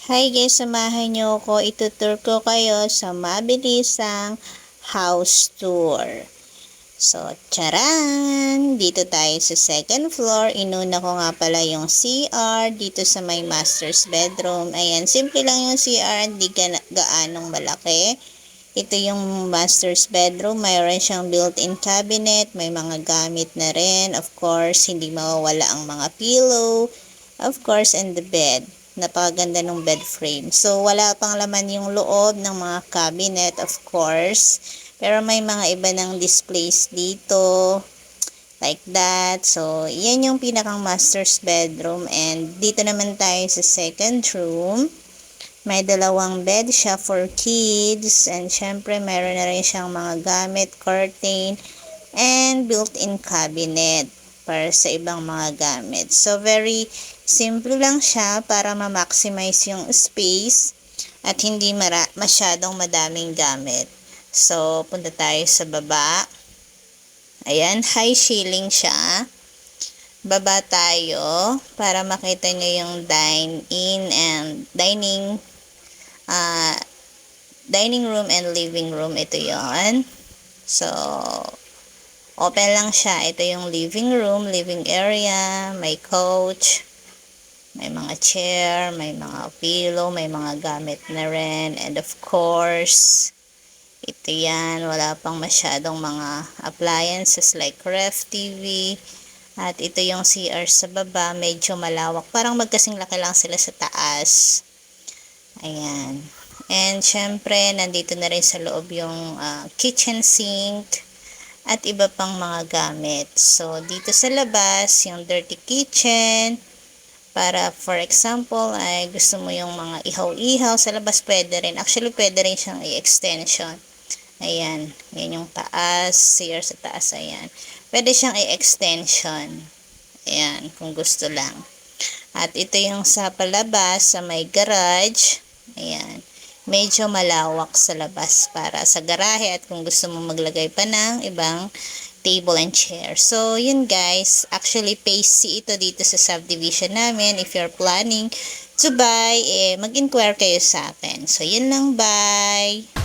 Hi guys, samahan nyo ko. Itutur ko kayo sa mabilisang house tour. So, charan! Dito tayo sa second floor. Inuna ko nga pala yung CR dito sa may master's bedroom. Ayan, simple lang yung CR. Hindi gaanong malaki. Ito yung master's bedroom. Mayroon siyang built-in cabinet. May mga gamit na rin. Of course, hindi mawawala ang mga pillow. Of course, and the bed. Napakaganda ng bed frame. So, wala pang laman yung loob ng mga cabinet, of course. Pero may mga iba ng displays dito. Like that. So, yan yung pinakang master's bedroom. And dito naman tayo sa second room. May dalawang bed siya for kids. And syempre, meron na rin siyang mga gamit, curtain, and built-in cabinet para sa ibang mga gamit. So, very simple lang siya para ma-maximize yung space at hindi masyadong madaming gamit. So, punta tayo sa baba. Ayan, high ceiling siya. Baba tayo para makita nyo yung dine-in and dining room and living room. Ito yon. So, open lang siya. Ito yung living room, living area, may couch, may mga chair, may mga pillow, may mga gamit na rin. And of course, ito yan. Wala pang masyadong mga appliances like ref, TV. At ito yung CR sa baba. Medyo malawak. Parang magkasing laki lang sila sa taas. Ayan. And syempre, nandito na rin sa loob yung kitchen sink at iba pang mga gamit. So, dito sa labas, yung dirty kitchen, para for example, ay gusto mo yung mga ihaw-ihaw, sa labas pwede rin. Actually, pwede rin siyang i-extension. Ayan, yan yung taas, CR sa taas, ayan. Pwede siyang i-extension. Ayan, kung gusto lang. At ito yung sa palabas, sa may garage. Ayan. Medyo malawak sa labas para sa garahe at kung gusto mo maglagay pa ng ibang table and chair. So, yun guys. Actually, phase C ito dito sa subdivision namin. If you're planning to buy, mag-inquire kayo sa akin. So, yun lang. Bye!